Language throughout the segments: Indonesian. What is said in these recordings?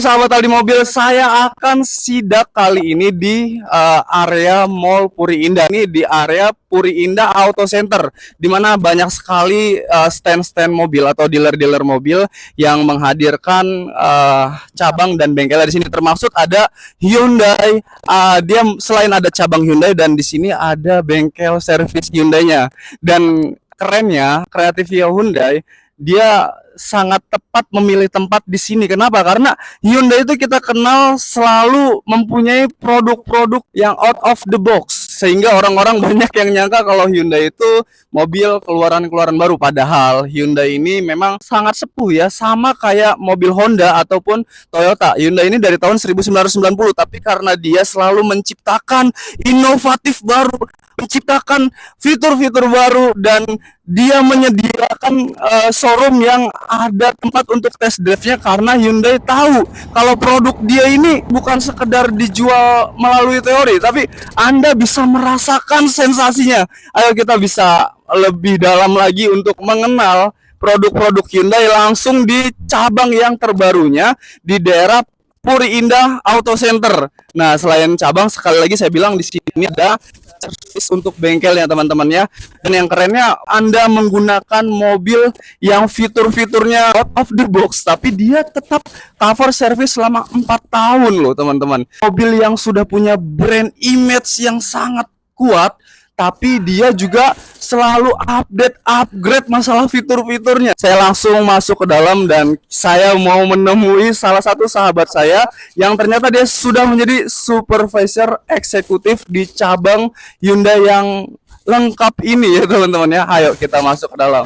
sahabat Aldi Mobil, saya akan sidak kali ini di area Mall Puri Indah. Ini di area Puri Indah Auto Center, di mana banyak sekali stand-stand mobil atau dealer-dealer mobil yang menghadirkan cabang dan bengkel di sini. Termasuk ada Hyundai. Dia selain ada cabang Hyundai dan di sini ada bengkel servis Hyundai-nya. Dan kerennya, kreatifnya Hyundai, dia sangat tepat memilih tempat di sini. Kenapa? Karena Hyundai itu kita kenal selalu mempunyai produk-produk yang out of the box, sehingga orang-orang banyak yang nyangka kalau Hyundai itu mobil keluaran-keluaran baru. Padahal Hyundai ini memang sangat sepuh ya, sama kayak mobil Honda ataupun Toyota. Hyundai ini dari tahun 1990, tapi karena dia selalu menciptakan inovatif baru, menciptakan fitur-fitur baru, dan dia menyediakan showroom yang ada tempat untuk test drive-nya, karena Hyundai tahu kalau produk dia ini bukan sekedar dijual melalui teori, tapi Anda bisa merasakan sensasinya. Ayo kita bisa lebih dalam lagi untuk mengenal produk-produk Hyundai langsung di cabang yang terbarunya di daerah Puri Indah Auto Center. Nah, selain cabang, sekali lagi saya bilang di sini ada servis untuk bengkel ya teman-teman ya. Dan yang kerennya, Anda menggunakan mobil yang fitur-fiturnya out of the box, tapi dia tetap cover service selama 4 tahun loh teman-teman. Mobil yang sudah punya brand image yang sangat kuat, tapi dia juga selalu upgrade masalah fitur-fiturnya. Saya langsung masuk ke dalam dan saya mau menemui salah satu sahabat saya yang ternyata dia sudah menjadi supervisor eksekutif di cabang Hyundai yang lengkap ini ya teman-teman ya. Ayo kita masuk ke dalam.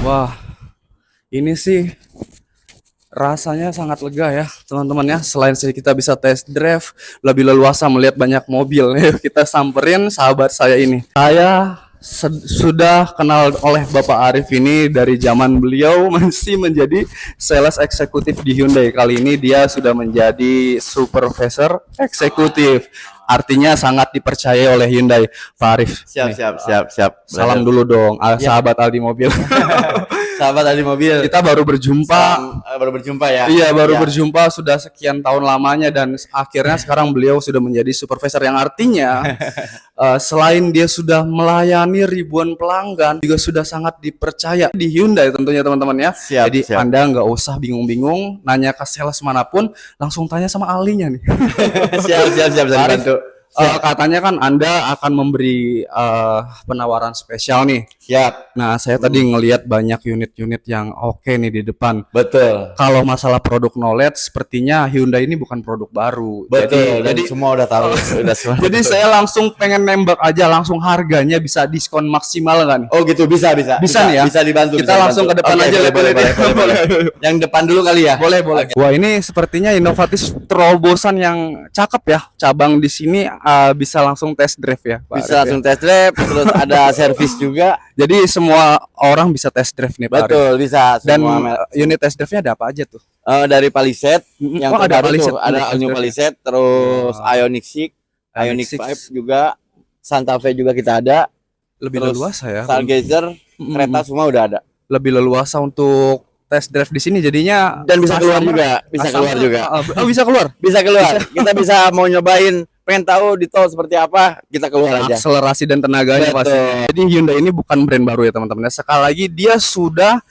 Wah, ini sih rasanya sangat lega ya teman-teman ya. Selain kita bisa test drive, lebih leluasa melihat banyak mobil. Kita samperin sahabat saya ini. Saya sudah kenal oleh Bapak Arif ini dari zaman beliau masih menjadi sales eksekutif di Hyundai. Kali ini dia sudah menjadi supervisor eksekutif. Artinya sangat dipercaya oleh Hyundai. Pak Arif. Siap. Salam dulu dong, sahabat Aldi Mobil. Sahabat Aldi Mobil. Kita baru berjumpa. Baru berjumpa ya. Iya, baru berjumpa sudah sekian tahun lamanya, dan akhirnya sekarang beliau sudah menjadi supervisor, yang artinya selain dia sudah melayani ribuan pelanggan, juga sudah sangat dipercaya di Hyundai tentunya teman-teman ya. Jadi Anda nggak usah bingung-bingung nanya ke sales manapun, langsung tanya sama ahlinya nih. Siap. Bantu. Katanya kan Anda akan memberi penawaran spesial nih. Siap. Nah, saya tadi ngelihat banyak unit-unit yang oke nih di depan. Betul. Kalau masalah produk knowledge, sepertinya Hyundai ini bukan produk baru. Betul. Jadi semua udah tahu. Jadi saya langsung pengen nembak aja, langsung harganya bisa diskon maksimal kan? Oh gitu, bisa nih ya. Bisa dibantu. Kita langsung ke depan aja. Boleh. Yang depan dulu kali ya. Boleh. Wah, ini sepertinya inovatif, terobosan yang cakep ya. Cabang di sini bisa langsung test drive ya, Pak. Bisa langsung test drive, terus ada servis juga. Jadi semua orang bisa test drive nih, Pak. Betul, bisa. Dan unit test drive-nya ada apa aja tuh? Dari Palisade, yang terbaru tuh ada New Palisade, terus Ioniq 6, Ioniq 5 juga, Santa Fe juga kita ada. Lebih leluasa ya. Stargazer, kereta semua udah ada. Lebih leluasa untuk test drive di sini jadinya, dan bisa keluar juga. Bisa keluar. Kita bisa mau nyobain, pengen tahu di tol seperti apa, kita keluar aja. Akselerasi dan tenaganya pasti. Jadi Hyundai ini bukan brand baru ya teman-teman. Sekali lagi dia sudah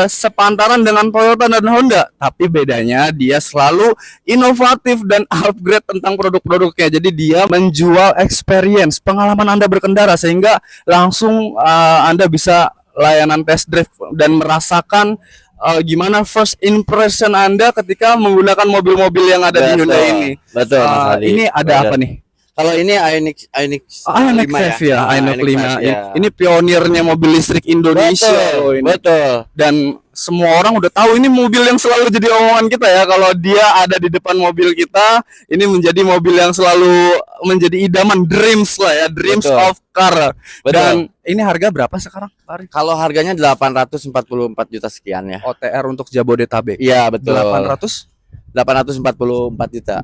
sepantaran dengan Toyota dan Honda, tapi bedanya dia selalu inovatif dan upgrade tentang produk-produknya. Jadi dia menjual experience, pengalaman Anda berkendara, sehingga langsung Anda bisa layanan test drive dan merasakan gimana first impression Anda ketika menggunakan mobil-mobil yang ada di Hyundai ini. Betul, Mas Adi. Ini ada apa nih? Kalau ini Ioniq Ioniq 5 5 ya, Ioniq 5. ya. Ini pionirnya mobil listrik Indonesia loh ini. Betul. Dan semua orang udah tahu ini mobil yang selalu jadi omongan kita ya. Kalau dia ada di depan mobil kita, ini menjadi mobil yang selalu menjadi idaman, dreams lah ya, dreams Betul. of car. Betul. Dan ini harga berapa sekarang, Pak Ari? Kalau harganya 844 juta sekian ya. OTR untuk Jabodetabek. Iya, betul. 800 844 juta.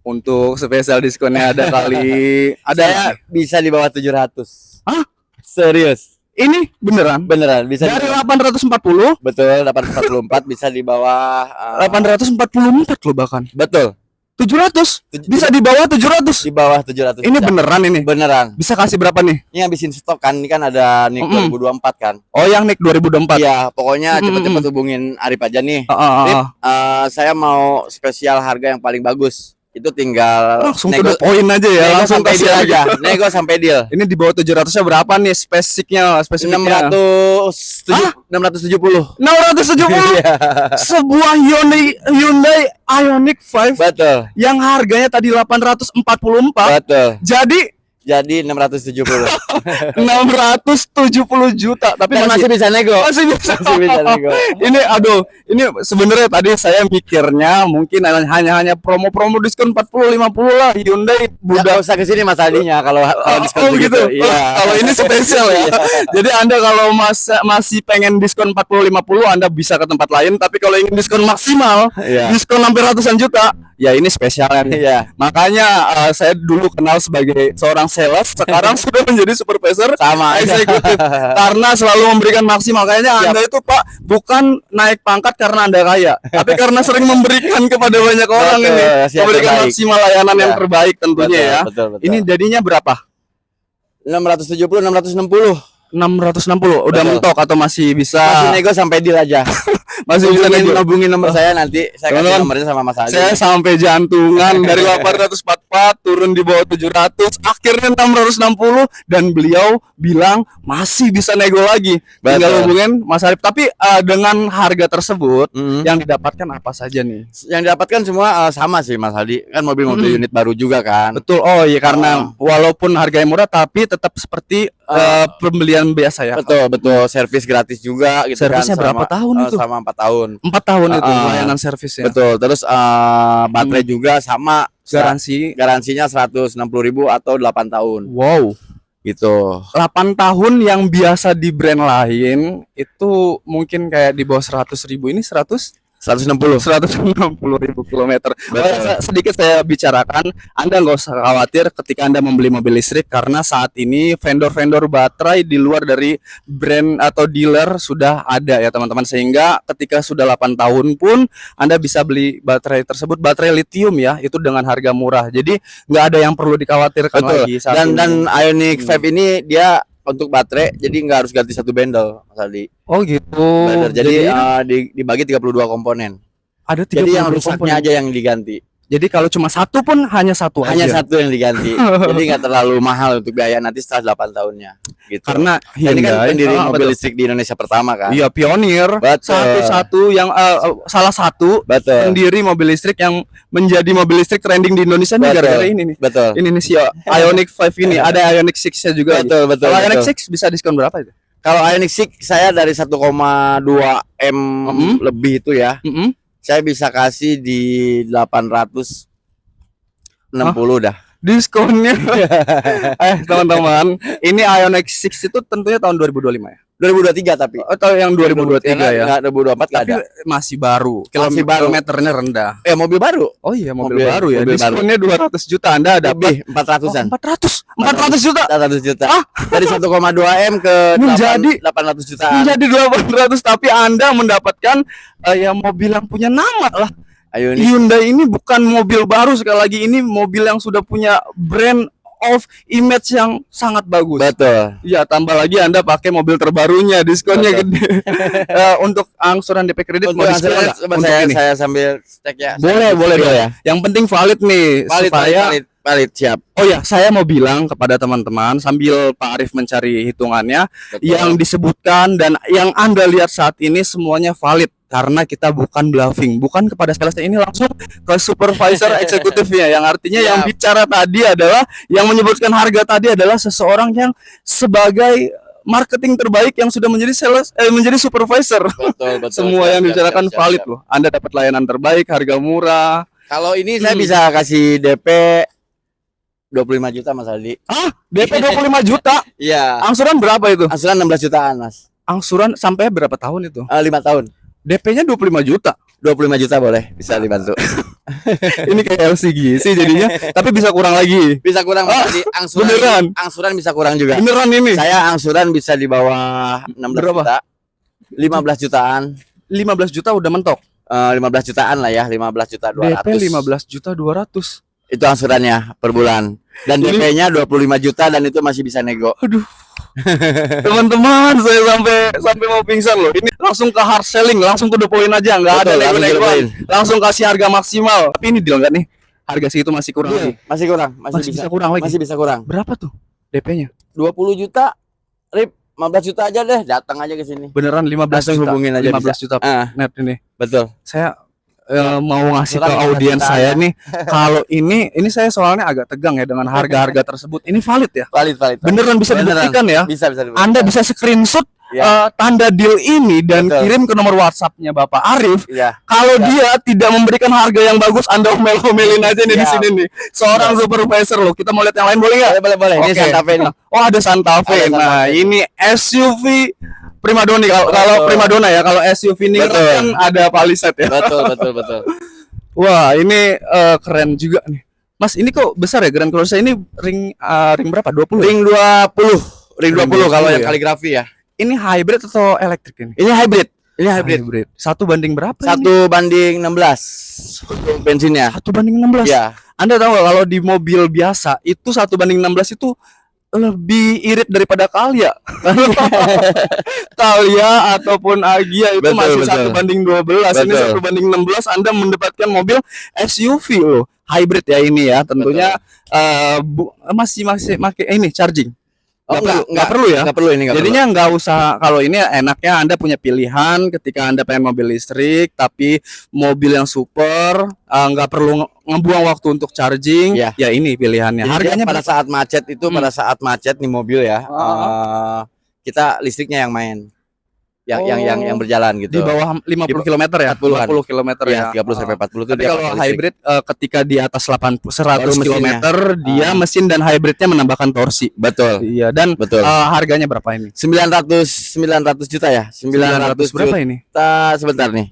untuk spesial diskonnya ada kali Saya bisa di bawah 700. Hah? Serius. Ini beneran? Beneran bisa Dari di 840 betul 844 bisa di bawah 844 loh bahkan. betul 700 bisa di bawah 700. di bawah 700 Ini juta. beneran ini. Beneran. Bisa kasih berapa nih? Ini habisin stok kan, ini kan ada nik 2024 kan. Oh, yang Nick 2024. Iya, pokoknya cepet-cepet hubungin Arif aja nih. Arif, saya mau spesial harga yang paling bagus. Itu tinggal Langsung to the point aja ya, nego langsung sampai kasih deal aja. aja. Nego sampai deal. Ini di bawah 700-nya berapa nih spesifiknya? 670. 670. Iya. Sebuah Hyundai Ioniq 5 Betul. yang harganya tadi 844. Betul. Jadi 670. 670 juta, tapi Dan masih bisa nego. masih bisa. Masih bisa nego. Ini ini sebenarnya tadi saya mikirnya mungkin hanya promo-promo diskon 40 50 lah Hyundai Udah budak. usah kesini Mas Aldinya kalau diskon gitu. begitu. Iya. Kalau ini spesial ya. Iya. Jadi Anda kalau masih pengen diskon 40 50 Anda bisa ke tempat lain, tapi kalau ingin diskon maksimal, Iya. diskon hampir ratusan juta, ya ini spesialnya nih. Iya. Makanya saya dulu kenal sebagai seorang sales, sekarang sudah menjadi supervisor Sama aja. eksekutif karena selalu memberikan maksimal. Kayaknya Siap. Anda itu Pak bukan naik pangkat karena Anda kaya, tapi karena sering memberikan kepada banyak orang Betul, ini, siap, memberikan terbaik. maksimal layanan yang Iya. terbaik tentunya ya. Betul. Ini jadinya berapa? 670 660. 660 udah Betul. mentok atau masih bisa? Masih nego sampai deal aja. Masih bisa nego. hubungin nomor saya nanti saya kasih Teman-teman, nomornya sama Mas Aldi. Saya sampai jantungan dari 844 turun di bawah 700, akhirnya 660 dan beliau bilang masih bisa nego lagi. Tinggal Betul. hubungin Mas Arif. Tapi dengan harga tersebut Mm. yang didapatkan apa saja nih? Yang didapatkan semua sama sih Mas Aldi. Kan mobil-mobil unit baru juga kan. Betul. Oh iya, karena walaupun harganya murah tapi tetap seperti pembelian biasa ya. Betul, servis gratis juga gitu. Servisnya kan, berapa tahun itu? Sama 4 tahun. 4 tahun itu Ah, layanan servisnya. Betul. Terus baterai juga sama garansinya 160.000 atau 8 tahun Wow. gitu. 8 tahun yang biasa di brand lain itu mungkin kayak di bawah 100.000, ini 160 ribu kilometer. Sedikit saya bicarakan, Anda nggak usah khawatir ketika Anda membeli mobil listrik karena saat ini vendor-vendor baterai di luar dari brand atau dealer sudah ada ya teman-teman, sehingga ketika sudah 8 tahun pun Anda bisa beli baterai tersebut, baterai lithium ya, itu dengan harga murah. Jadi nggak ada yang perlu dikhawatirkan lagi saat ini. Dan Ioniq 5 ini dia untuk baterai jadi nggak harus ganti satu bendel Mas Aldi. Oh gitu. Bener. Jadi dibagi 32 komponen. ada 32 Jadi yang rusaknya komponen. aja yang diganti. Jadi kalau cuma satu pun hanya satu Hanya aja. satu yang diganti. Jadi nggak terlalu mahal untuk biaya nanti setelah 8 tahunnya gitu. Karena ini kan Hyundai, pendiri mobil betul. listrik di Indonesia pertama kan. Iya, pionir. Betul. Satu-satu yang salah satu Betul. pendiri mobil listrik yang menjadi mobil listrik trending di Indonesia nih Betul. gara-gara ini nih. Betul. Ini nih si Ioniq 5 ini, ada Ioniq 6-nya juga. Betul, betul, Kalau Ioniq betul. 6 bisa diskon berapa itu? Kalau Ioniq 6 saya dari 1,2 M lebih itu ya. Saya bisa kasih di 860 dah. Diskonnya. Teman-teman, ini Ioniq 6 itu tentunya tahun 2025 ya. 2023 tapi. Atau yang 2023 ya. Enggak 2024 enggak Tapi ada. masih baru. Masih baru. Kilometernya rendah. Mobil baru. Oh iya, mobil Mobil- baru ya. mobil baru. Diskonnya 200 juta. Anda dapat Lebih 400-an. 400 juta. 400 juta. Dari 1,2 M ke Menjadi- 800 jutaan. Menjadi 800, tapi Anda mendapatkan ya mobil yang punya nama lah. Ioniq. Hyundai ini bukan mobil baru, sekali lagi ini mobil yang sudah punya brand of image yang sangat bagus. Betul. Ya, tambah lagi Anda pakai mobil terbarunya, diskonnya Betul. gede. Untuk angsuran DP kredit Untuk mau diskon nggak? coba Untuk ini? saya sambil cek ya. Boleh Saya dong. ya. Yang penting valid nih Valid, supaya valid. valid, siap. Oh ya, saya mau bilang kepada teman-teman sambil Pak Arif mencari hitungannya, Betul. yang disebutkan dan yang Anda lihat saat ini semuanya valid karena kita bukan bluffing, bukan kepada salesnya, ini langsung ke supervisor eksekutifnya, yang artinya yang Siap. bicara tadi adalah, yang menyebutkan harga tadi adalah seseorang yang sebagai marketing terbaik yang sudah menjadi menjadi supervisor. Betul, betul. Semua Siap, yang siap, dibicarakan siap, valid siap. loh. Anda dapat layanan terbaik, harga murah. Kalau ini saya bisa kasih DP 25 juta Mas Aldi. Ah, DP 25 juta. Iya. Angsuran berapa itu? Angsuran 16 jutaan, Mas. Angsuran sampai berapa tahun itu? 5 tahun. DP-nya 25 juta. 25 juta boleh, bisa dibantu. Ini kayak LCG sih jadinya, tapi bisa kurang lagi. Bisa kurang Mas Aldi. Angsuran, beneran? angsuran bisa kurang juga. Beneran ini? Saya angsuran bisa di bawah 16 Berapa? juta. 15 jutaan. 15 juta udah mentok. 15 jutaan lah ya, 15 juta 200. DP 15 juta 200. Itu angsurannya per bulan. Dan Ini- DP-nya 25 juta dan itu masih bisa nego. Aduh. Teman-teman, saya sampai mau pingsan loh. Ini langsung ke hard selling, langsung to the point aja, nggak ada Betul, langsung to the nego-negoan. point. Langsung kasih harga maksimal. Tapi ini deal nggak nih? Harga segitu masih kurang lagi. Masih kurang, Masih bisa kurang lagi. Masih bisa kurang. Berapa tuh DP-nya? 20 juta. Rip, 15 juta aja deh, datang aja ke sini. Beneran 15 Langsung juta. hubungin aja 15 juta net ini. Betul. Saya mau ngasih ke Kurang 15 audiens juta saya ya. nih, kalau ini saya soalnya agak tegang ya dengan harga-harga tersebut. Ini valid ya? Valid, valid. Beneran bisa Beneran. dibuktikan ya? Bisa dibuktikan. Anda bisa screenshot Ya. tanda deal ini dan Betul. kirim ke nomor WhatsApp-nya Bapak Arif. Iya. Kalau dia tidak memberikan harga yang bagus, Anda omel-omelin aja nih di Siap. sini nih. Seorang supervisor loh. Kita mau lihat yang lain boleh nggak? Boleh. Ini Oke. Santa Fe nih. Oh, ada Santa Fe. Ada Santa Nah, Fe. ini SUV Primadona. Kalau Betul. Primadona ya, kalau SUV Ningrat Betul. kan ada Palisade ya. Betul. Wah, ini keren juga nih. Mas, ini kok besar ya Grand Cruiser ini ring berapa? 20 ya? Ring 20. Ring Ring 20 kalau 20 yang ya. kaligrafi ya. Ini hybrid atau elektrik ini? Ini hybrid. Ini hybrid. 1 banding berapa ini? 1:16 untuk bensinnya. 1:16. Iya. Anda tahu nggak kalau di mobil biasa itu 1:16 itu lebih irit daripada Calya. Calya ataupun Agya itu Betul, masih betul. 1:12. Ini Betul. 1:16 Anda mendapatkan mobil SUV loh. Hybrid ya ini ya. Tentunya masih pakai ini charging. Oh, Nggak perlu ya. Enggak perlu ini enggak Jadinya nggak usah, kalau ini enaknya Anda punya pilihan ketika Anda pengen mobil listrik tapi mobil yang super, nggak perlu ngebuang waktu untuk charging. Iya. Ya ini pilihannya. Harganya Harganya pada saat macet itu Hmm. pada saat macet nih mobil ya. Ah. Kita listriknya yang main. Yang Oh. berjalan gitu. di bawah 50 km ya, 40-an. 40 km ya. Iya, 30 sampai 40 itu Tapi dia kalau pakai listrik. hybrid ketika di atas 100 Baru km mesinnya. dia mesin dan hybridnya menambahkan torsi. Betul. Iya, dan Betul. harganya berapa ini? 900 juta ya. 900 berapa juta ini? sebentar nih.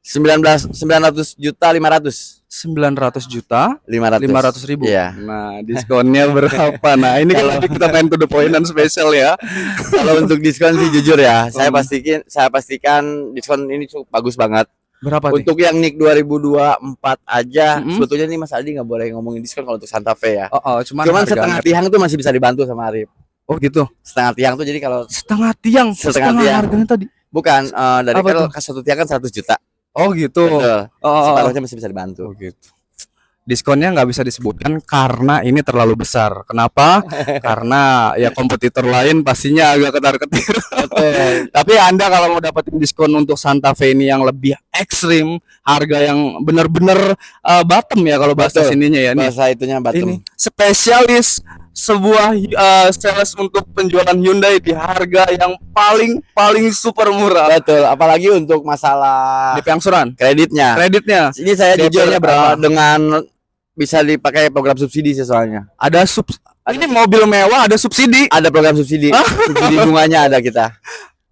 900 juta 500. 900 juta 500 ribu. Iya. Nah, diskonnya berapa? Nah, ini kan lagi kita main to the point dan spesial ya. Kalau untuk diskon sih jujur ya, saya pastikan diskon ini cukup bagus banget. Berapa nih? Untuk yang NIK 2024 aja, Mm-mm. sebetulnya nih Mas Aldi nggak boleh ngomongin diskon kalau untuk Santa Fe ya. Cuman Cuman harga setengah net. tiang tuh masih bisa dibantu sama Arif. Oh gitu. Setengah tiang tuh jadi kalau Setengah tiang. Setengah tiang. harganya tadi. bukan dari Apa kalau tuh? ke satu tiang kan 100 juta. Oh gitu. Betul. Oh. Separuhnya masih bisa dibantu. Oh gitu. Diskonnya nggak bisa disebutkan karena ini terlalu besar. Kenapa? Karena ya kompetitor lain pastinya agak ketar-ketir. Betul. Tapi Anda kalau mau dapetin diskon untuk Santa Fe ini yang lebih ekstrim, harga yang benar-benar bottom ya kalau bahasa Betul. sininya ya. Nih, Bahasa itunya ini bottom. spesialis sebuah sales untuk penjualan Hyundai di harga yang paling super murah. Betul, apalagi untuk masalah DP angsuran, kreditnya. kreditnya Ini saya DP-nya jujur berapa? dengan bisa dipakai program subsidi sih soalnya. ada ini mobil mewah ada subsidi. Ada program subsidi. Subsidi bunganya ada kita.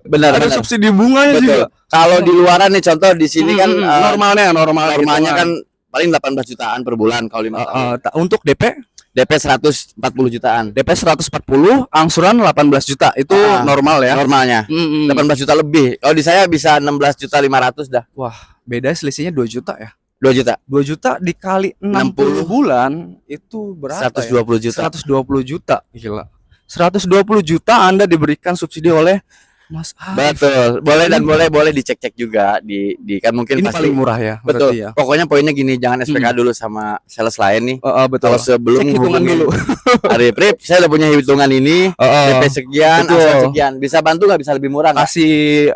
Benar, Ada benar. subsidi bunganya juga. Betul. Kalau di luaran nih contoh di sini kan normalnya normalnya kan paling 18 jutaan per bulan kalau 5 tahun. untuk DP DP 140 jutaan. DP 140, angsuran 18 juta. Itu normal ya. Normalnya. 18 juta lebih. Kalau di saya bisa 16 juta 500 dah. Wah, beda selisihnya 2 juta ya. 2 juta. 2 juta dikali 60 bulan itu berapa 120 ya? juta. 120 juta. Gila. 120 juta Anda diberikan subsidi oleh Mas Arif. Betul. Boleh dan boleh dicek-cek juga di kan mungkin Ini pasti paling murah ya. betul. Berarti ya. Pokoknya poinnya gini, jangan SPK dulu sama sales lain nih. Betul. Kalau sebelum Cek hitungan hubungin dulu. Arif, Rip, saya udah punya hitungan ini, DP sekian, betul. asuransi sekian. Bisa bantu nggak? Bisa lebih murah nggak?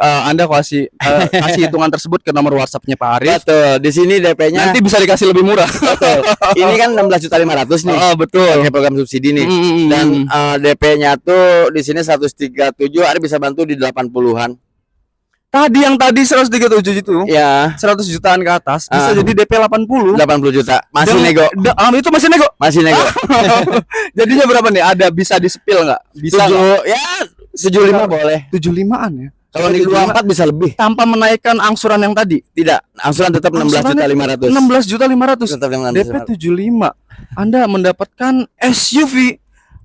Anda kasih hitungan tersebut ke nomor WhatsApp-nya Pak Arif. Betul. Di sini DP-nya Nanti bisa dikasih lebih murah. betul. Ini kan 16.500.000 nih. Betul. Pakai program subsidi nih. Dan DP-nya tuh di sini 137, Arif bisa bantu di 80-an. Tadi 137 itu. Ya, 100 jutaan ke atas bisa jadi DP 80. 80 juta. Masih nego. Itu masih nego. Masih nego. Jadinya berapa nih? Ada bisa di-spill nggak? Bisa nggak? Ya, 75 boleh. 75-an ya. Kalau di 24 bisa lebih. Tanpa menaikkan angsuran yang tadi. Tidak, angsuran tetap 16.500.000. 16.500.000. Tetap DP 75. Anda mendapatkan SUV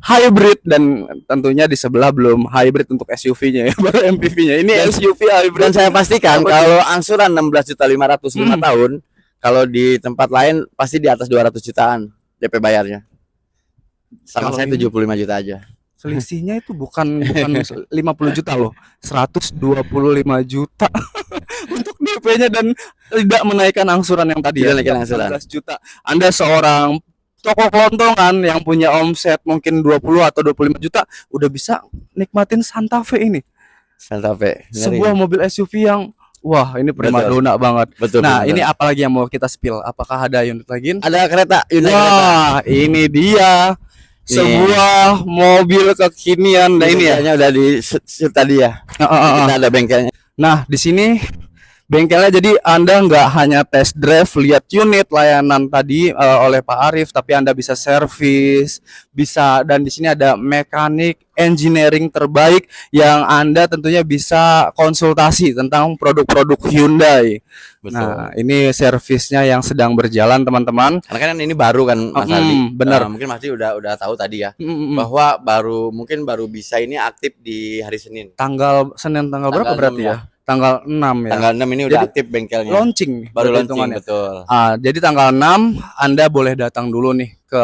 hybrid dan tentunya di sebelah belum hybrid untuk SUV-nya ya, baru MPV-nya. Ini SUV hybrid. Dan saya pastikan kalau angsuran 16.500.000 5 tahun, kalau di tempat lain pasti di atas 200 jutaan DP bayarnya. Sama Kalau saya ini- 75 juta aja. Selisihnya itu bukan 50 juta loh, 125 juta untuk DP-nya dan tidak menaikkan angsuran yang tadi Tidak ya. naikkan angsuran. 16 juta. Anda seorang toko kelontongan yang punya omset mungkin 20 atau 25 juta udah bisa nikmatin Santa Fe ini. Santa Fe. Sebuah mobil SUV yang wah, ini primadona banget. Betul. Nah, betul. ini apalagi yang mau kita spill? Apakah ada unit lagi? Ada kereta, Hyundai kereta. Wah, ini dia sebuah mobil kekinian. Nah, ini ya. Bengkelnya udah di shoot tadi ya. Kita ada bengkelnya. Nah, di sini bengkelnya jadi Anda nggak hanya test drive, lihat unit layanan tadi oleh Pak Arif, tapi Anda bisa servis, bisa dan di sini ada mekanik engineering terbaik yang Anda tentunya bisa konsultasi tentang produk-produk Hyundai. Betul. Nah, ini servisnya yang sedang berjalan, teman-teman. Karena kan ini baru kan Mas Aldi. Benar. Mungkin Mas Aldi udah tahu tadi ya. Bahwa mungkin baru bisa ini aktif di hari Senin. Senin tanggal berapa Tanggal berarti 6 ya? Tanggal 6 ya. Tanggal 6 ini udah Jadi, aktif bengkelnya. Launching nih, Baru berarti launching, hitungannya. betul. Jadi tanggal 6 Anda boleh datang dulu nih ke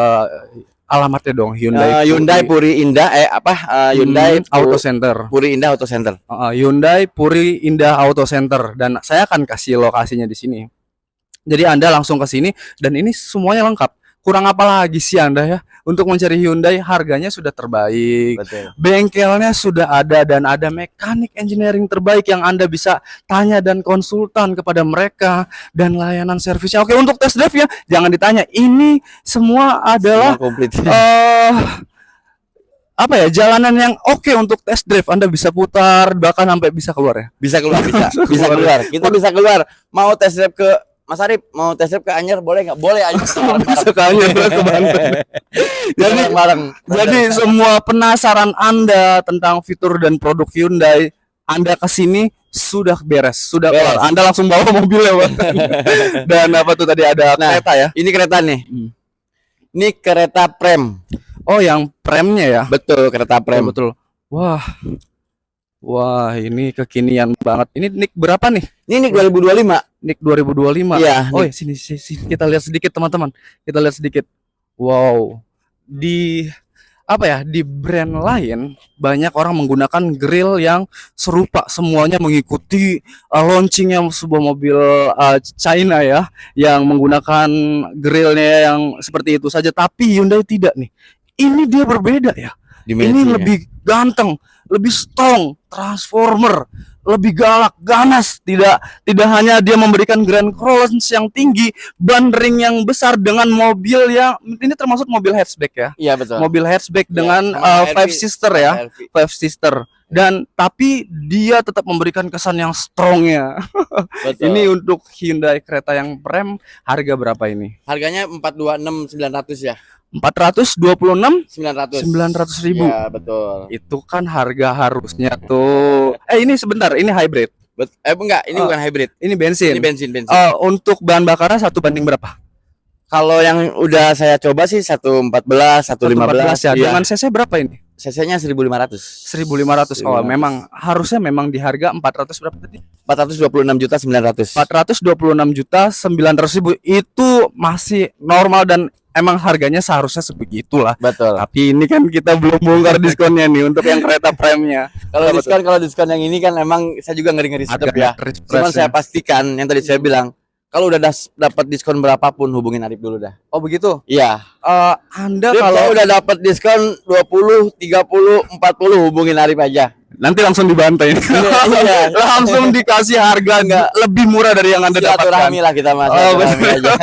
alamatnya dong, Hyundai Puri Indah Hyundai Auto Center. Puri Indah Auto Center. Hyundai Puri Indah Auto Center dan saya akan kasih lokasinya di sini. Jadi Anda langsung ke sini dan ini semuanya lengkap. Kurang apa lagi sih Anda ya? Untuk mencari Hyundai harganya sudah terbaik. Betul. Bengkelnya sudah ada dan ada mekanik engineering terbaik yang Anda bisa tanya dan konsultan kepada mereka dan layanan servisnya. Oke, untuk test drive-nya jangan ditanya. Ini semua adalah Semua komplit. apa ya, jalanan yang oke untuk test drive. Anda bisa putar bahkan sampai bisa keluar ya. Bisa keluar, bisa keluar. Kita bisa keluar. Mau test drive ke Mas Arif, mau test drive ke Anyer boleh nggak? Boleh aja. Bisa ke Anyer, ke Banten. Jadi semua penasaran Anda tentang fitur dan produk Hyundai, Anda ke sini sudah beres, sudah kelar. Anda langsung bawa mobilnya, Bang. Dan apa tuh tadi ada kereta ya? Ini kereta nih. Ini kereta prem. Oh, yang premnya ya? Betul, kereta prem. Betul. Wah, ini kekinian banget. Ini NIK berapa nih? Ini 2025. NIK 2025. Iya. Oh, sini kita lihat sedikit, teman-teman. Kita lihat sedikit. Wow. Di brand lain banyak orang menggunakan grill yang serupa, semuanya mengikuti launchingnya sebuah mobil China ya, yang menggunakan grillnya yang seperti itu saja. Tapi Hyundai tidak nih. Ini dia berbeda ya. Ini lebih ganteng, lebih strong, transformer, lebih galak, ganas. Tidak hanya dia memberikan grand clearance yang tinggi, ban ring yang besar dengan mobil yang ini termasuk mobil hatchback ya. Iya, betul. Mobil hatchback dengan five sister ya, five sister. Dan tapi dia tetap memberikan kesan yang strongnya. Ini untuk Hyundai kereta yang prem, harga berapa ini? Harganya 426.900 ya. 426.900.000. Ya, betul. Itu kan harga harusnya tuh. Ini sebentar, ini hybrid. Enggak, ini bukan hybrid. Ini bensin. Ini bensin. Untuk bahan bakarnya 1 banding berapa? Kalau yang udah saya coba sih 114, 115 ya. iya. Dengan cc berapa ini? CC-nya 1500. 1500. Oh, memang harusnya memang di harga 400 berapa tadi? 426.900.000. 426.900.000 itu masih normal dan emang harganya seharusnya sebegitulah. Betul. Tapi ini kan kita belum bongkar diskonnya nih untuk yang kereta prime-nya. Kalau diskon yang ini kan emang saya juga ngeri-ngeri sedep ya. Cuman saya pastikan yang tadi saya bilang, kalau udah dapat diskon berapapun hubungin Arif dulu dah. Oh begitu? Iya. Anda Arif, kalau saya udah dapat diskon 20, 30, 40 hubungin Arif aja. nanti langsung dibantai. Iya. Langsung dikasih harga nggak lebih murah dari yang Anda dapatkan. Silaturahmi lah kita Mas. Oh, Silaturahmi aja.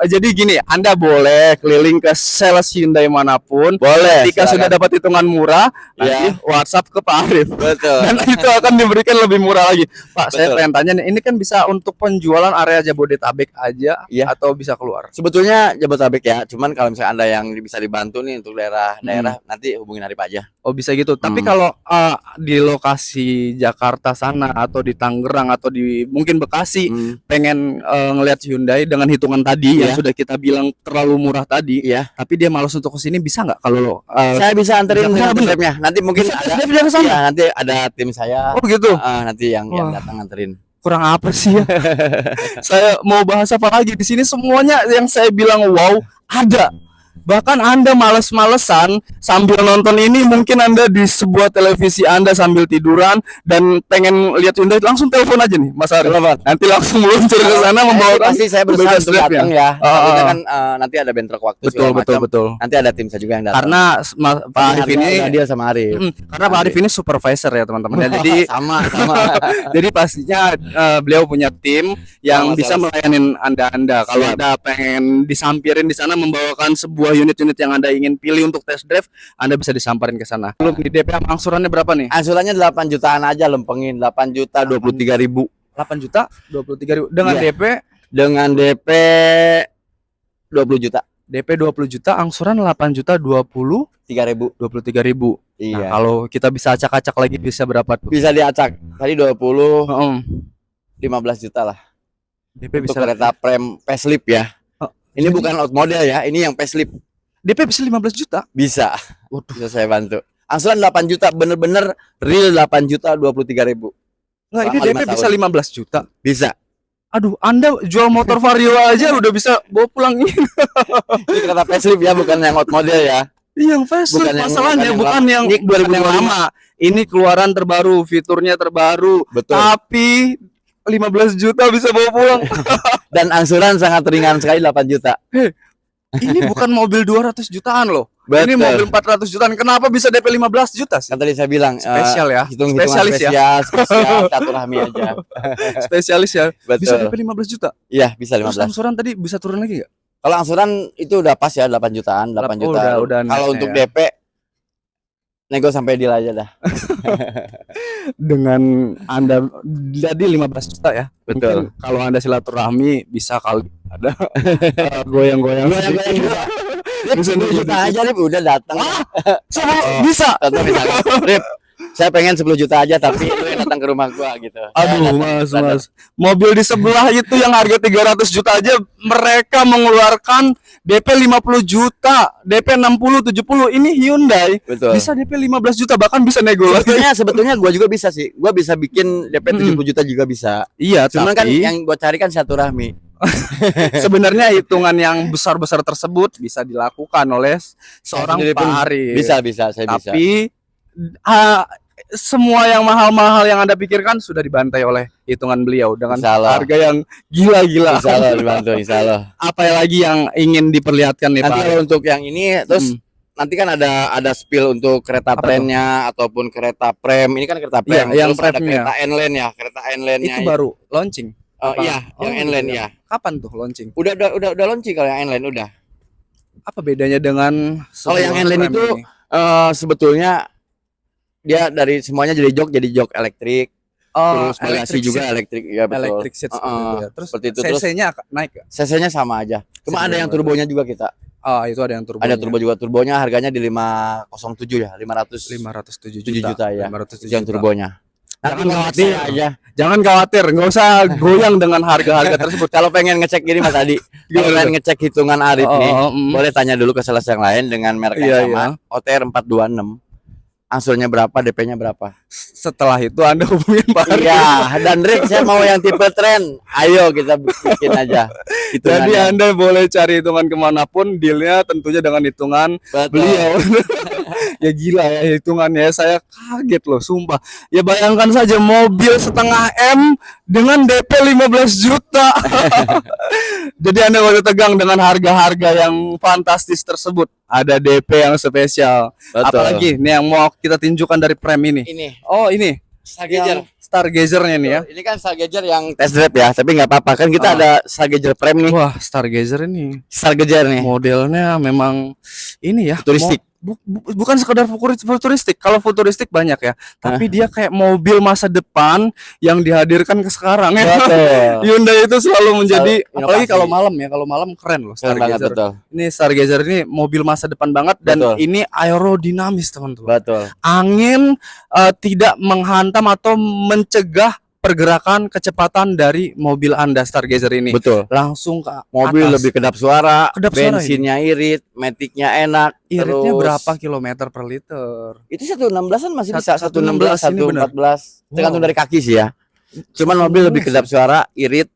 Jadi gini, Anda boleh keliling ke sales Hyundai manapun. Boleh. Jika silakan. sudah dapat hitungan murah, nanti Iya. WhatsApp ke Pak Arif. Betul. Dan itu akan diberikan lebih murah lagi. Pak, saya Betul. pengen tanya nih, ini kan bisa untuk penjualan area Jabodetabek aja Iya. atau bisa keluar? Sebetulnya Jabodetabek ya, cuman kalau misalnya Anda yang bisa dibantu nih untuk daerah-daerah nanti hubungin Arif aja. Oh bisa gitu. Tapi kalau di lokasi Jakarta sana atau di Tangerang atau di mungkin Bekasi pengen ngelihat Hyundai dengan hitungan tadi yang Iya. sudah kita bilang terlalu murah tadi, Iya. tapi dia malas untuk kesini, bisa nggak kalau Saya bisa anterin Jakarta dengan tripnya. Nanti mungkin bisa ada dia ke sana? Iya, nanti ada tim saya. Oh begitu. Nanti yang Wah. datang anterin. Kurang apa sih ya? Saya mau bahas apa lagi di sini, semuanya yang saya bilang wow ada. Bahkan Anda males-malesan sambil nonton ini, mungkin Anda di sebuah televisi Anda sambil tiduran dan pengen lihat Hyundai, langsung telepon aja nih Mas Arif. Nanti langsung meluncur ke sana membawakan pasti saya berusaha bebas untuk drive-nya. datang ya. Ah, Takutnya ah. kan nanti ada bentrok waktu Betul segala betul macam. betul. Nanti ada tim saya juga yang datang. Karena Pak Arif ini dia sama Arif. karena Pak Arif ini supervisor ya teman-teman ya. Jadi sama. jadi pastinya beliau punya tim yang Sama, bisa sama. melayani Anda. Kalau Siap. Anda pengen disampirin di sana membawakan sebuah unit-unit yang Anda ingin pilih untuk test drive, Anda bisa disamperin ke sana. Belum di DP angsurannya berapa nih? Angsurannya 8 jutaan aja lempengin, 8 juta 23.000 8 juta 23.000 dengan Iya. DP dengan DP 20 juta. DP 20 juta, angsuran 8 juta 3.000. 23.000. Iya. Nah, kalau kita bisa acak-acak lagi bisa berapa tuh? Bisa diacak. Tadi 20 15 juta lah. DP Untuk bisa kereta prem facelift ya. Oh, Ini jadi- bukan out model ya, ini yang facelift. DP bisa 15 juta. Bisa. Waduh. Bisa saya bantu. Angsuran 8 juta, bener-bener real 8 juta 23.000. Enggak, ini Selama DP 5 bisa tahun. 15 juta. Bisa. Aduh, Anda jual motor Vario aja udah bisa bawa pulang ini. Ini kereta facelift ya, bukan yang out model ya. Yang facelift Bukan yang- masalahnya, bukan yang Ini bukan yang 2025. lama. Ini keluaran terbaru, fiturnya terbaru. Betul. Tapi 15 juta bisa bawa pulang. Dan angsuran sangat ringan sekali 8 juta. Ini bukan mobil 200 jutaan loh. Ini Betul. mobil 400 jutaan. Kenapa bisa DP 15 juta sih? Kan tadi saya bilang Spesial ya. hitung-hitungan Spesialis ya. spesial silaturahmi aja. Spesialis ya. Bisa Betul. DP 15 juta. Iya, bisa Terus 15. angsuran tadi bisa turun lagi nggak? Kalau angsuran itu udah pas ya 8 jutaan, 8 Oh, juta. udah Kalau naiknya untuk ya. DP nego sampai deal aja dah. Dengan Anda jadi 15 juta ya. Betul. Mungkin kalau Anda silaturahmi bisa kali ada goyang-goyang. Goyang-goyang juga. Bisa 10 juta aja Rip, udah datang. Bisa. Contoh misalkan, Rip, saya pengen 10 juta aja tapi lu yang datang ke rumah gua gitu. Aduh, Mas. Mobil di sebelah itu yang harga 300 juta aja mereka mengeluarkan DP 50 juta, DP 60, 70. Ini Hyundai. Betul. Bisa DP 15 juta, bahkan bisa nego lagi. Sebetulnya gua juga bisa sih. Gua bisa bikin DP 70 juta juga bisa. Iya, Cuman kan tapi yang gua cari kan silaturahmi. sebenarnya hitungan yang besar-besar tersebut bisa dilakukan oleh seorang sendiri Pak pun Arif. Bisa, saya bisa. Tapi semua yang mahal-mahal yang Anda pikirkan sudah dibantai oleh hitungan beliau dengan Insya Allah. harga yang gila-gila. Insya Allah dibantu, insya Allah. Apa lagi yang ingin diperlihatkan nih Nanti Pak? kalau untuk yang ini terus nanti kan ada spill untuk kereta Apa trennya ataupun kereta prem. Ini kan kereta Iya, prem. yang Terus ada premnya. kereta N-Line ya, kereta N-Line-nya. Itu baru launching. Oh Apa? iya, yang N-Line iya. ya. Kapan tuh launching? Udah launching kalau yang N-Line udah. Apa bedanya dengan Kalau yang sebuah N-Line prem itu ini? Sebetulnya dia dari semuanya jadi jok elektrik. Terus bagasi electric juga seat. elektrik ya betul. Electric seat seperti itu ya. Terus seperti itu. Terus CC-nya naik gak? CC-nya sama aja. Cuma ada yang turbonya juga kita. Itu ada yang turbo. Ada turbo juga. Turbonya harganya di 507 ya, 507 507 juta ya. 507 Itu yang juta. turbonya. Jangan khawatir aja. Jangan khawatir, nggak usah goyang dengan harga-harga tersebut. Kalau pengen ngecek ini Mas Adi, kalau pengen ngecek hitungan Arif nih, boleh tanya dulu ke sales yang lain dengan merek yang sama, OTR 426. Angsurnya berapa, DP-nya berapa? Setelah itu Anda hubungin Pak Arif. Iya, dan Rick saya mau yang tipe tren. Ayo kita bikin aja. Jadi Anda boleh cari hitungan kemanapun, dealnya tentunya dengan hitungan beliau. Ya gila ya hitungannya, saya kaget loh, sumpah. Ya bayangkan saja mobil setengah M dengan DP 15 juta. Jadi Anda boleh tegang dengan harga-harga yang fantastis tersebut. Ada DP yang spesial. Betul. Apalagi nih yang mau kita tunjukkan dari Prem ini. Oh ini Stargazer. Stargazernya nih ya. Ini kan Stargazer yang test drive ya, tapi nggak apa-apa kan kita ada Stargazer Prem nih. Wah Stargazer ini Stargazer nih. modelnya memang ini ya Futuristik. bukan sekedar futuristik. Kalau futuristik banyak ya, tapi dia kayak mobil masa depan yang dihadirkan ke sekarang ya. Betul. Hyundai itu selalu menjadi Inovasi. apalagi kalau malam ya, kalau malam keren loh Keren banget, Stargazer. betul. Ini Stargazer ini mobil masa depan banget dan Betul. ini aerodinamis teman-teman. Betul. Angin tidak menghantam atau mencegah pergerakan kecepatan dari mobil Anda Stargazer ini. Betul. Langsung ke Mobil atas. lebih kedap suara, Kedap suara bensinnya irit, matiknya enak. Iritnya terus berapa kilometer per liter? Itu 116-an masih bisa, 116, 116, ini benar. 114. Tergantung Wow. dari kaki sih ya. Cuman mobil lebih kedap suara, irit.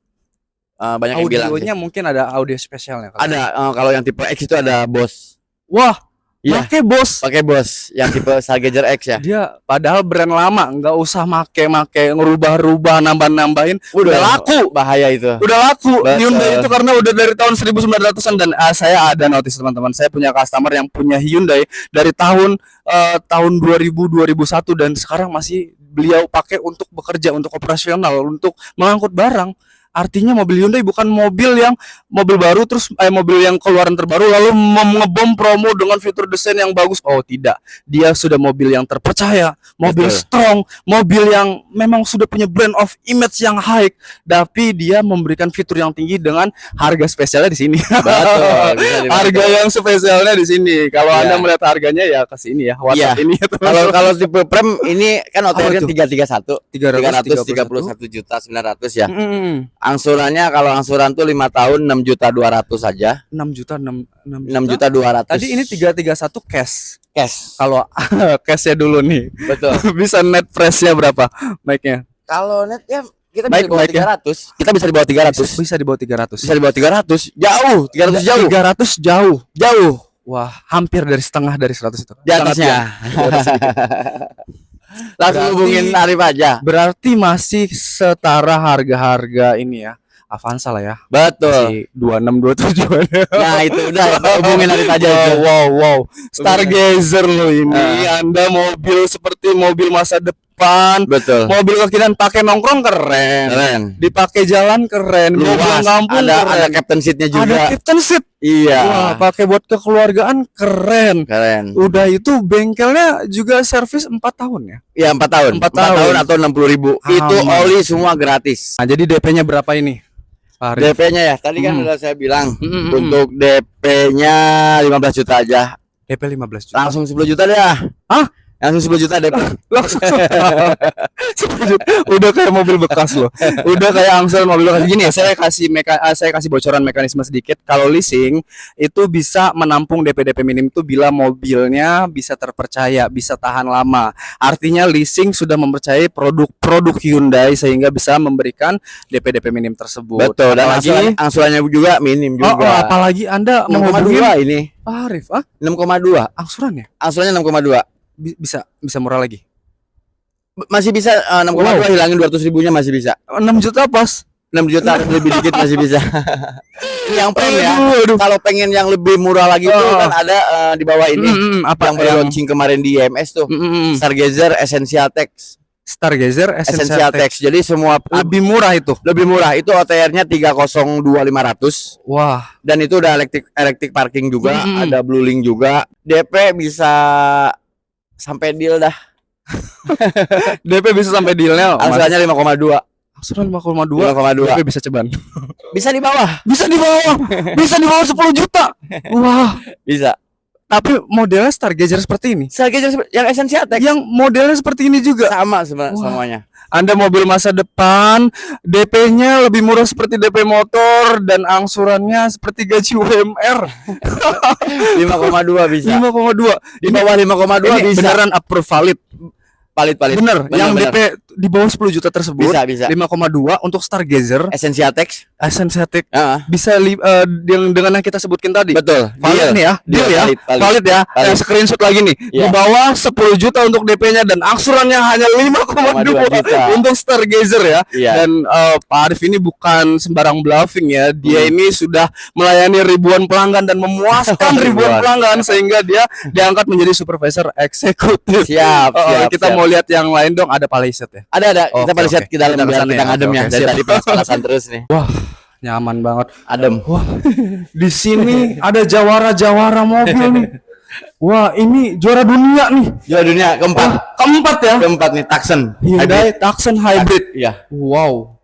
Banyak yang bilang sih. Audionya mungkin ada audio spesialnya. Ada kalau yang tipe X itu ada Bose. Wah, Iya. pakai Bose. Pakai Bose yang tipe Stargazer X ya. Dia padahal brand lama, nggak usah make ngerubah-rubah, nambah-nambahin. Udah laku. Bahaya itu. Udah laku Betul. Hyundai itu karena udah dari tahun 1900-an dan saya ada notice teman-teman. Saya punya customer yang punya Hyundai dari tahun 2000 2001 dan sekarang masih beliau pakai untuk bekerja, untuk operasional, untuk mengangkut barang. Artinya mobil Hyundai bukan mobil yang mobil baru terus mobil yang keluaran terbaru lalu ngebom promo dengan fitur desain yang bagus. Oh tidak, dia sudah mobil yang terpercaya, mobil Betul. strong, mobil yang memang sudah punya brand of image yang high, tapi dia memberikan fitur yang tinggi dengan harga spesialnya di sini. Betul, bisa dibantu. Harga yang spesialnya di sini. Kalau Iya. Anda melihat harganya ya ke sini ya, WhatsApp Iya. ini ya, Kalau tipe Prem ini kan OTR-nya itu? 331. 331 juta 900 ya. Mm-mm. Angsurannya kalau angsuran tuh 5 tahun 6 juta 200 saja. 6 juta 6 6 juta 200. Tadi ini 331 cash. cash. Kalau cashnya dulu nih, Betul. bisa net price-nya berapa naiknya? Kalau net ya kita bisa Baik, di bawah baik ya. 300. Kita bisa di bawah 300. Bisa di bawah 300. Bisa di bawah 300. Jauh, 300 jauh. 300 jauh. Jauh. Wah, hampir dari setengah dari 100 itu. Di atasnya. Di atas sedikit. Langsung Berarti- hubungin Arif aja. Berarti masih setara harga-harga ini ya. Avanza lah ya. Betul. Masih 26 27. Nah, itu udah hubungin Arif aja itu. Wow. Stargazer loh ini. Anda mobil seperti mobil masa depan. Betul. Mobil kekinian pakai nongkrong keren. Keren. Dipakai jalan keren. Mobil Luas. kampung Ada keren. captain seatnya Ada juga. captain seat. Iya. Wah, pakai buat kekeluargaan keren. Keren. Udah itu bengkelnya juga servis 4 tahun ya. Iya 4 tahun. 4 4 tahun atau 60.000. Itu Aman. oli semua gratis. Nah, jadi DP-nya berapa ini? Pak Arif? DP-nya ya, tadi kan udah saya bilang Mm. untuk DP-nya 15 juta aja. DP 15 juta. Langsung 10 juta deh. Hah? Langsung 10 juta DP. Langsung 10 juta. Udah kayak mobil bekas loh. Udah kayak angsuran mobil bekas. Gini ya, saya kasih bocoran mekanisme sedikit. Kalau leasing itu bisa menampung DP minim itu bila mobilnya bisa terpercaya, bisa tahan lama. Artinya leasing sudah mempercayai produk Hyundai sehingga bisa memberikan DP minim tersebut. Betul. Dan Apalagi angsurannya juga minim Oh, juga. apalagi Anda 6,2 menghubungi ini. Pak Arif, 6,2. angsurannya Angsurannya 6,2. bisa murah lagi. Masih bisa 6,2 hilangin 200 ribunya masih bisa. 6 juta pas. 6 juta lebih dikit masih bisa. Ini yang Prem ya. Aduh. Kalau pengen yang lebih murah lagi tuh kan ada di bawah ini Apa yang baru launching kemarin di IMS tuh. Stargazer Essential Text. Stargazer Essential Text. Jadi semua lebih murah itu. lebih murah. Itu OTR-nya 302.500 Wah, dan itu udah electric parking juga, ada blue link juga. DP bisa sampai deal dah. DP bisa sampai dealnya. Angsurannya 5,2. Angsuran 5,2. 5,2. DP bisa ceban. Bisa di bawah. Bisa di bawah. Bisa di bawah 10 juta. Wah, Bisa. tapi modelnya Stargazer seperti ini. Stargazer yang Essential Text Yang modelnya seperti ini juga. sama Wah. semuanya. Anda mobil masa depan, DP-nya lebih murah seperti DP motor dan angsurannya seperti gaji UMR. 5,2 bisa. 5,2. Di bawah 5,2 Ini bisa. beneran approve valid. Valid. Bener, yang bener. DP di bawah 10 juta tersebut Bisa. 5,2 untuk Stargazer, Essential Text. Sensetic Heeh. bisa dengan yang kita sebutkin tadi. Betul. Valid nih ya, deal ya, valid ya. Valid. Screenshot lagi nih. Di Iya. bawah 10 juta untuk DP-nya dan angsurannya hanya 5,2 juta. untuk Stargazer ya. Iya. Dan Pak Arif ini bukan sembarang bluffing ya. Dia ini sudah melayani ribuan pelanggan dan memuaskan ribuan pelanggan sehingga dia diangkat menjadi supervisor eksekutif. Siap, Kita mau lihat yang lain dong, ada Palisade ya. Ada. Kita Oke, Palisade oke. ke dalam Kita biar kesana kita ya. ngadem Oke, ya. Dari siap. tadi panas-panasan terus nih. Wah, nyaman banget. Adem. Wah, di sini ada jawara-jawara mobil nih. Wah, ini juara dunia nih. Juara dunia keempat. Keempat ya. Keempat nih Tucson. Hyundai Tucson Hybrid. Iya. Wow.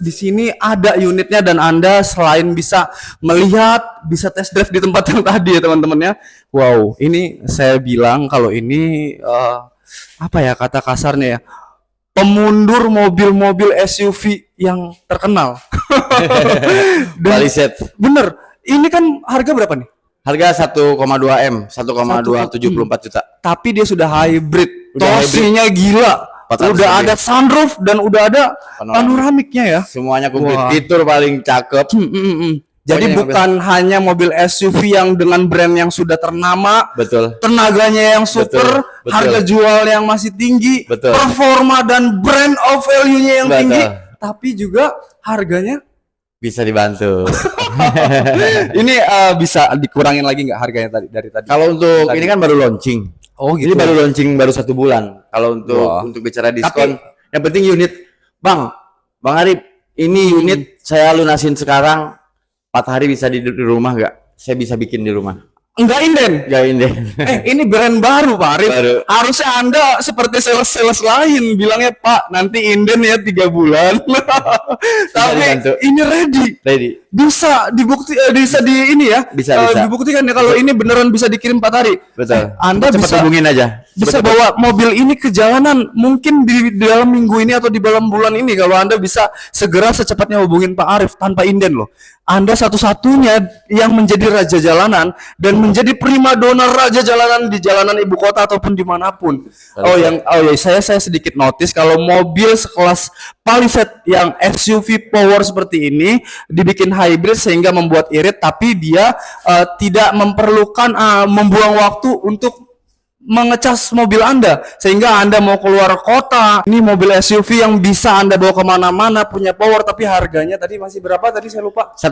Di sini ada unitnya dan Anda selain bisa melihat, bisa test drive di tempat yang tadi ya teman-teman ya. Wow, ini saya bilang kalau ini apa ya kata kasarnya ya? Pemundur mobil-mobil SUV yang terkenal. Dan Palisade. bener, ini kan harga berapa nih? Harga 1,2 M, 1,274 juta. Tapi dia sudah hybrid. Udah Torsinya gila. 400 Udah lebih. ada sunroof dan udah ada panoramiknya ya. Semuanya komplit. Wah. Fitur paling cakep. Jadi Pokoknya bukan hanya mobil SUV yang dengan brand yang sudah ternama, Betul. tenaganya yang super, Betul. harga jual yang masih tinggi, Betul. performa dan brand of value-nya yang Betul. tinggi, tapi juga harganya Bisa dibantu. ini bisa dikurangin lagi nggak harganya tadi dari tadi? Kalau untuk ini kan baru launching. Oh Ini baru launching baru 1 bulan. Kalau Wah. untuk bicara diskon, yang penting unit, Bang Arif, ini Hmm. unit saya lunasin sekarang 4 hari bisa di rumah nggak? Saya bisa bikin di rumah. Enggak inden. Jain deh. Ini brand baru Pak Arif. Baru. Harusnya Anda seperti sales-sales lain bilangnya Pak nanti inden ya 3 bulan. Tapi dibantu. ini ready. Ready. Bisa dibukti bisa di ini ya. Bisa. Dibuktikan ya kalau ini beneran bisa dikirim 4 hari. Betul. Anda Cepat bisa hubungin aja. bisa Cepet. bawa mobil ini ke jalanan mungkin di dalam minggu ini atau di dalam bulan ini kalau Anda bisa segera secepatnya hubungin Pak Arif tanpa inden loh. Anda satu-satunya yang menjadi raja jalanan dan menjadi primadona raja jalanan di jalanan ibu kota ataupun dimanapun. Saya sedikit notice kalau mobil sekelas Palisade yang SUV power seperti ini dibikin hybrid sehingga membuat irit, tapi dia tidak memerlukan membuang waktu untuk mengecas mobil Anda sehingga Anda mau keluar kota. Ini mobil SUV yang bisa Anda bawa kemana-mana, punya power, tapi harganya tadi masih berapa tadi saya lupa. 1,2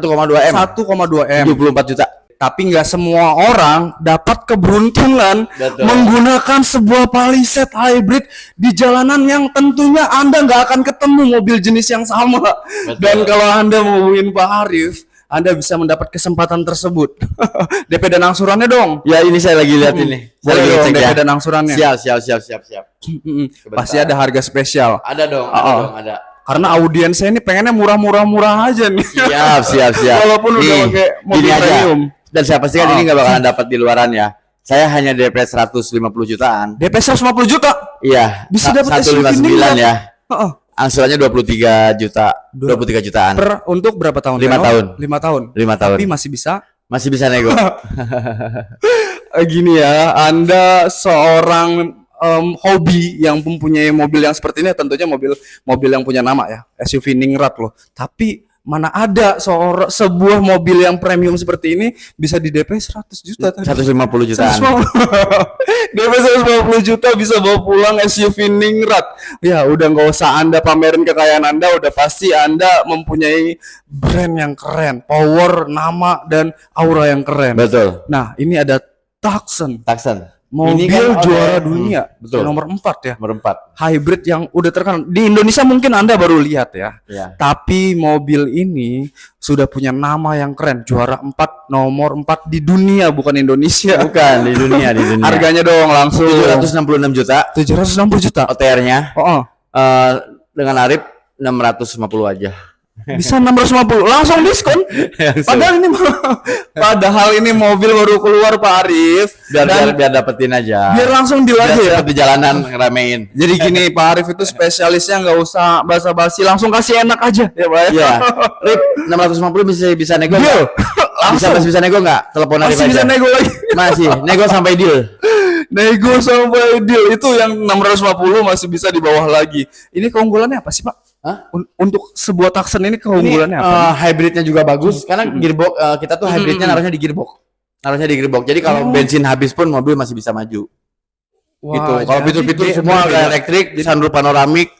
M. 1,2 M. 74 juta. Tapi nggak semua orang dapat keberuntungan Betul. menggunakan sebuah Palisade hybrid di jalanan yang tentunya Anda nggak akan ketemu mobil jenis yang sama. Betul. Dan kalau Anda mau hubungin Pak Arif, Anda bisa mendapat kesempatan tersebut. DP dan angsurannya dong. Ya ini saya lagi lihat ini. Saya Boleh lagi dong cek DP ya. dan angsurannya. Siap. Pasti ada harga spesial. Ada dong, ada. Karena audiensnya ini pengennya murah-murah aja nih. Siap. Walaupun udah Nih, pakai mobil gini aja. premium. Dan saya pastikan ini nggak bakalan dapat di luaran ya. Saya hanya DP 150 jutaan. DP 150 juta. Iya. Bisa dapat SUV 159 ini, ya. Heeh. Angsurannya 23 juta. 23 jutaan. Untuk berapa tahun? 5 tahun. 5 tahun. 5 tahun. Tapi masih bisa. Masih bisa nego. Gini ya, Anda seorang hobi yang mempunyai mobil yang seperti ini, tentunya mobil yang punya nama ya, SUV Ningrat loh. Tapi mana ada sebuah mobil yang premium seperti ini bisa di DP 100 juta tadi. 150 jutaan. 150. DP 150 juta bisa bawa pulang SUV Ningrat. Ya udah nggak usah Anda pamerin kekayaan Anda, udah pasti Anda mempunyai brand yang keren, power, nama dan aura yang keren. Betul. Nah, ini ada Tucson. Mobil Ini kan juara dunia, betul. nomor 4 ya. Nomor 4. Hybrid yang udah terkenal. Di Indonesia mungkin Anda baru lihat ya. Iya. Tapi mobil ini sudah punya nama yang keren. Juara 4, nomor 4 di dunia, bukan Indonesia. Bukan di dunia. Harganya dong langsung 766 juta. 760 juta. OTR-nya Oh, dengan Arif 650 aja. Bisa 650 langsung diskon. Padahal ini mobil baru keluar Pak Arif. Biar dapetin aja. Biar langsung deal aja ya. Di jalanan ngeramein. Jadi gini Pak Arif itu spesialisnya nggak usah basa-basi, langsung kasih enak aja ya Pak. Iya. Rip 650 bisa nego. Deal. Bisa nego nggak? Telepon Arif aja. Masih bisa nego lagi. Masih nego sampai deal. Nego sampai deal itu yang 650 masih bisa di bawah lagi. Ini keunggulannya apa sih Pak? Hah? Untuk sebuah Tucson ini keunggulannya apa? Hybridnya juga bagus karena gearbox kita tuh hybridnya naruhnya di gearbox. Jadi kalau bensin habis pun mobil masih bisa maju. Wah, gitu. Kalau fitur-fitur semua ada elektrik, sunroof panoramik,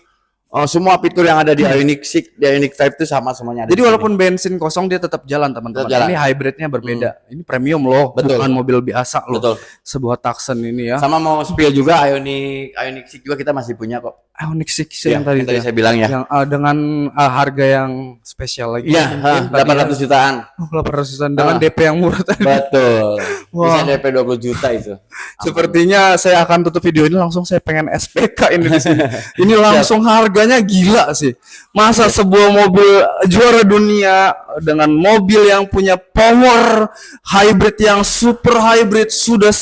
semua fitur yang ada di Ioniq 6, di Ioniq 5 itu sama semuanya ada. Jadi walaupun bensin kosong dia tetap jalan teman-teman. Tetap jalan. Ini hybridnya berbeda. Ini premium loh, Betul. bukan mobil biasa loh. Betul. Sebuah Tucson ini ya. Sama mau spill juga Ioniq 6 juga kita masih punya kok. Ioniq 6 Ya, yang tadi, yang tadi saya bilang ya. Yang dengan harga yang spesial lagi. Iya, Mungkin tadi 800 jutaan. 800 jutaan dengan DP yang murah tadi. Betul. Wah. Bisa DP 20 juta itu. Sepertinya saya akan tutup video ini langsung saya pengen SPK ini di sini. Ini langsung harganya gila sih. Masa sebuah mobil juara dunia dengan mobil yang punya power hybrid yang super hybrid sudah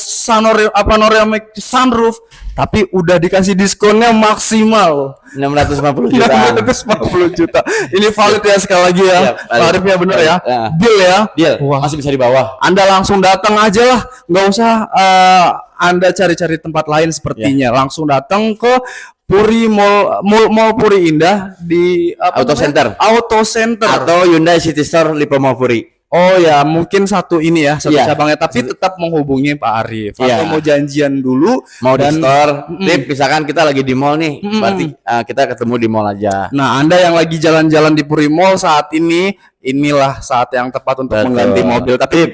panoramic sunroof tapi udah dikasih diskonnya maksimal 650 juta. 650 juta. Ini valid ya sekali lagi ya. Siap, valid. Tarifnya bener ya. Ya. Deal ya. Deal. Wah. Masih bisa di bawah. Anda langsung datang aja lah, nggak usah Anda cari-cari tempat lain sepertinya. Langsung datang ke Puri Mall Puri Indah di Auto Center. Auto Center. Atau Hyundai City Store Lipo Mall Puri. Oh ya, mungkin satu ini ya, satu Iya. cabangnya, tapi tetap menghubungi Pak Arif Iya. atau mau janjian dulu. Mau di dan- store, Rip, misalkan kita lagi di mall nih, berarti kita ketemu di mall aja. Nah, Anda yang lagi jalan-jalan di Puri Mall saat ini, inilah saat yang tepat untuk Betul. mengganti mobil. Tapi Rip,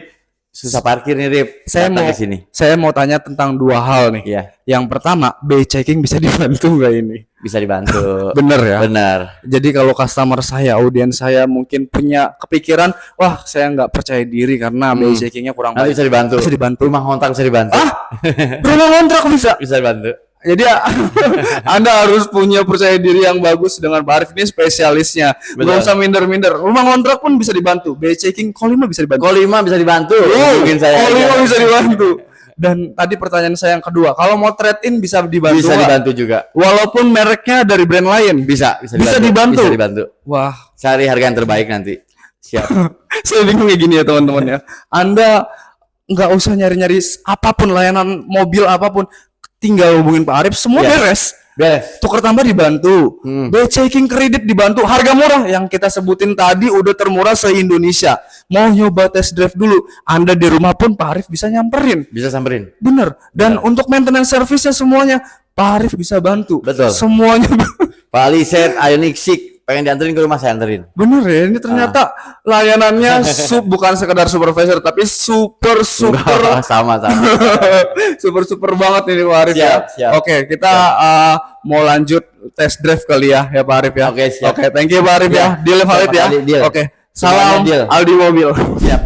susah parkir nih, Rip. saya Datang mau ke sini. saya mau tanya tentang dua hal nih. Iya, Yang pertama, bay checking bisa dibantu nggak ini? bisa dibantu. Bener ya. Benar. Jadi kalau customer saya, audiens saya mungkin punya kepikiran, wah saya nggak percaya diri karena bay checkingnya kurang Nanti baik. bisa dibantu. Bisa dibantu. Rumah kontrak bisa dibantu. Rumah kontrak bisa. Bisa dibantu. Jadi Anda harus punya percaya diri yang bagus dengan Pak Arif ini spesialisnya. Nggak Benar. usah minder-minder. Rumah kontrak pun bisa dibantu. Bay checking call 5 bisa dibantu. Call 5 bisa dibantu. Hubungin saya. Call 5 aja. bisa dibantu. Dan tadi pertanyaan saya yang kedua, kalau mau trade-in bisa dibantu. Bisa nggak? dibantu juga. Walaupun mereknya dari brand lain. Bisa Bisa dibantu. Bisa dibantu. Wah, Cari harga yang terbaik nanti. Siap. saya bingung kayak gini ya teman-teman ya. Anda nggak usah nyari-nyari apapun layanan mobil apapun, tinggal hubungin Pak Arif, semua Iya. beres. Beres. Tukar tambah dibantu, bay checking kredit dibantu, harga murah yang kita sebutin tadi udah termurah se-Indonesia. Mau nyoba test drive dulu, Anda di rumah pun Pak Arif bisa nyamperin. Bisa samperin. Bener. Dan untuk maintenance service-nya semuanya Pak Arif bisa bantu. Betul. Semuanya. Pak Aliset, Ioniq 6, pengen dianterin ke rumah saya anterin. Bener ya, ini ternyata layanannya bukan sekedar supervisor tapi super Enggak, sama. super banget ini Pak Arif ya. Siap. Oke, kita mau lanjut test drive kali ya Pak Arif ya. Oke, siap. Oke, thank you Pak Arif ya. Ya. Deal valid ya. Deal. Oke. Salam Semuanya deal. Aldi Mobil. Siap.